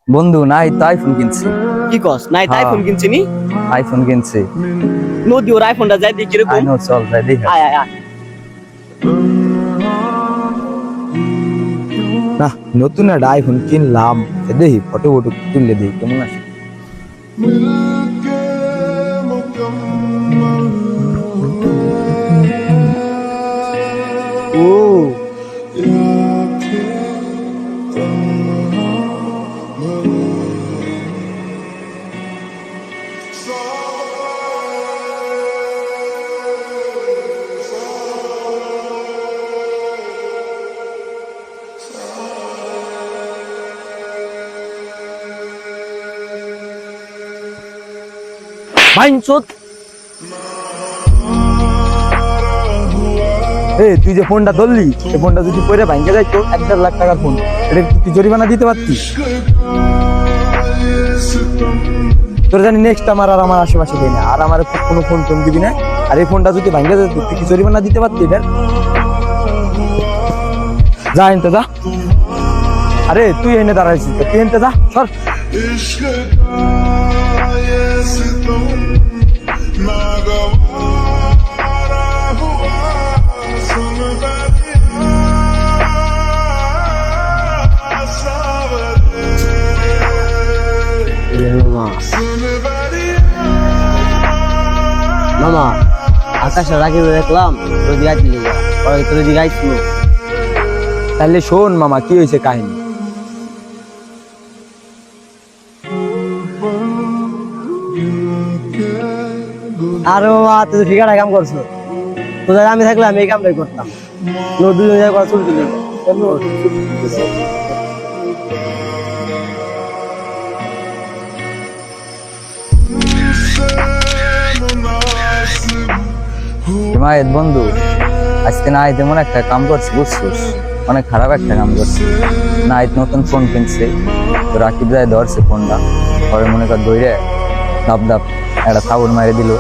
বন্ধু নাই তো আইফোন কিনছি। কি কস নাই তাই ফোন কিনছি নি আইফোন কিনছি। নদী ওর আইফোনটা যাই দেখি কিরকম আইনো চল যাই দেখে আয় আয় আয় না, নতুন একটা আইফোন কিনলাম, দেখি ফটো ফটো তুললে দেখি কেমন আছে। ও ভাইনচোদ তুই যে ফোনটা ধরলি, এই ফোনটা যদি পরে ভাঙ্গে যাইতো 1.5 লাখ টাকার ফোন, এটা তুই জরিমানা দিতে পারতিস? তোর জানি নেক্সট আমার আর আমার আশেপাশে দেয় না, আর আমার কোনো ফোন টোন দিবি না। আর এই ফোনটা যদি ভাঙ্গে যেত তুই কি জরিমানা দিতে পারতি এটার? যা এনতে যা। আরে তুই এনে দাঁড়াইছিস, তুই এনতে যা, সর। মামা আকাশে রাখি দেখলাম নদী আইছিল ওরা তোর দিকে আইছিল তাহলে শোন মামা, কি হয়েছে কাহিনী? আরে মামা তুই তো ঠিকানা কাম করছো, তোদের আমি থাকলে আমি এই কামটাই করতাম। দুজন জায়গায় করা চলছিল হিমায়ত বন্ধু, আজকে না তেমন একটা কাম করছি বুঝছিস, অনেক খারাপ একটা কাম করছি। না নতুন ফোন কিনছে, তো রাকিব রায় ধরছে ফোনটা, পরে মনে কর দৌড়ে ধাপ ধাপ একটা থাবুর মাইরে দিল।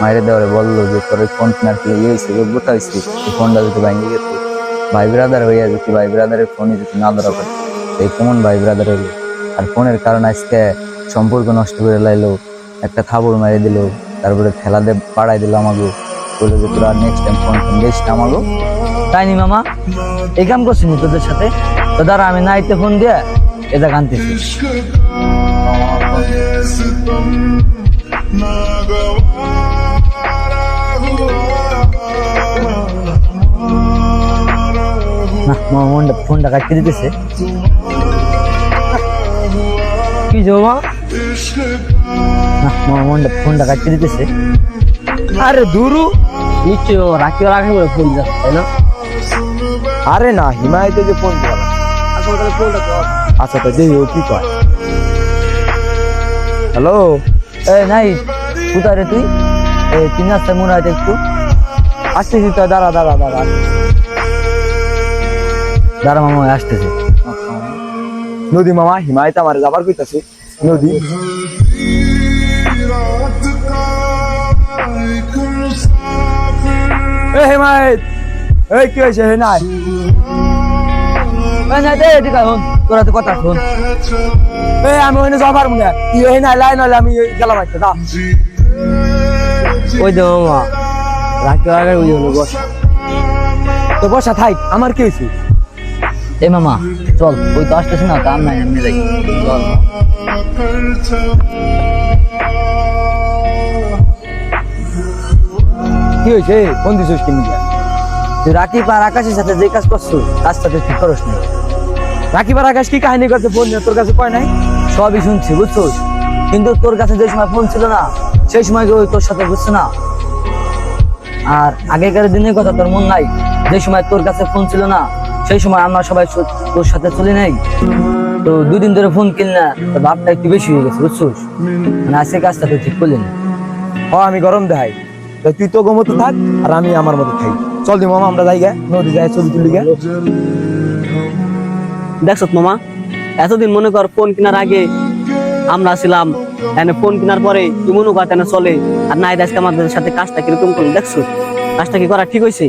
মাইরে দেওয়ারে বললো যে তোর ফোন কেনার কি ইয়ে হয়েছে, যোগ্যতা হয়েছে, এই ফোনটা যদি ভাঙিয়ে গেছে ভাই ব্রাদার হইয়া যেত, ভাই ব্রাদারের ফোনে যদি না ধরা পারে এই কেমন ভাই ব্রাদার হইলো। আর ফোনের কারণে আজকে সম্পর্ক নষ্ট করে লাইলো, একটা থাবুর মাইরে দিল, তারপরে খেলা দিয়ে পাড়াই দিল আমাকে, বলে যে তোরা নেক্সট টাইম ফোন কিনবিস না আমাকে। তাই নি মামা, এই কাম করছিনি তোদের সাথে? তো দাঁড়া আমি নাইতে ফোন দিয়ে এটা কানতেছি। না মামা ফোনটা কাটতে দিতেছে। কি জমা? না মামা ফোনটা কাটতে দিতেছে। আরে দুরু, নিশ্চয় রাখি রাখি বলে ফোন যাচ্ছে তাই না? আরে না, হিমায়তে যে ফোন দিলাম। আচ্ছা তো যেই ও কি কয়। হ্যালো, নাই কোথায় রে তুই? তিন রাস্তায় মনে হয় একটু আসতেছি তো, দাঁড়া দাঁড়া দাঁড়া। দাঁড়া মামা আসতেছে। নদী মামা, হিমায়ত আমার যাবার কইতাছে। নদী হিমায়ত, কি হয়েছে? হে নাই তোরা তো কথা শোন। আমি ওখানে যাবার মনে তুই এই নাই লাই নলে আমি গেলাম একটা দা। ওই দে মামা রাখি আগে ওই হলো বসা। তো বসা থাই, আমার কি হয়েছে? এই মামা চল, ওই তো আসতেছে না, কাম নাই এমনি যাই চল। কি হয়েছে? কোন দিছিস কি নিয়ে? তুই রাকিব আর আকাশের সাথে যে কাজ করছো কাজটা তুই ঠিক করস না। রাকিব আর আকাশ কি কাহিনী করছে ফোন তোর কাছে কয় নাই? সবই শুনছি বুঝছো, কিন্তু তোর কাছে যে সময় ফোন ছিল না সেই সময় ওই তোর সাথে বুঝছো না। আর আগেকার দিনের কথা তোর মন নাই? যে সময় তোর কাছে ফোন ছিল না সেই সময় আমরা সবাই তোর সাথে চলে নাই। তো 2 দিন ধরে ফোন কিনলা, তোর ভাবটা একটু বেশি হয়ে গেছে বুঝছো। মানে আজকে কাজটা তুই ঠিক করলি না। আমি গরম দেখাই, তুই তো মতো থাক আর আমি আমার মতো খাই। চল দি মামা, আমরা যাই গে নদী যাই, ছবি তুলি গে। দেখছ মামা, এতদিন মনে কর ফোন কেনার আগে আমরা ছিলাম, ফোন কেনার পরে তুই মনে কর তেন চলে। আর নাই আজকে আমাদের সাথে কাজটা কিরকম করলি দেখছো? কাজটা কি করা ঠিক হয়েছে?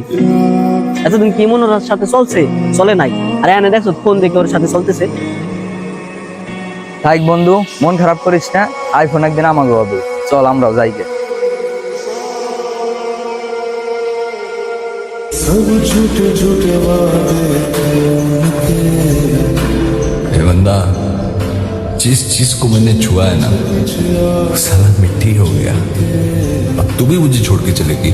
এতদিন কি মনে সাথে চলছে, চলে নাই। আর এনে দেখছো ফোন দেখে ওর সাথে চলতেছে। থাক বন্ধু, মন খারাপ করিস না, আইফোন একদিন আমাকে হবে, চল আমরাও যাই গে। हे बंदा, जिस चीज को मैंने छुआ है ना, वो साला मिट्टी हो गया। अब तू भी मुझे छोड़ के चलेगी?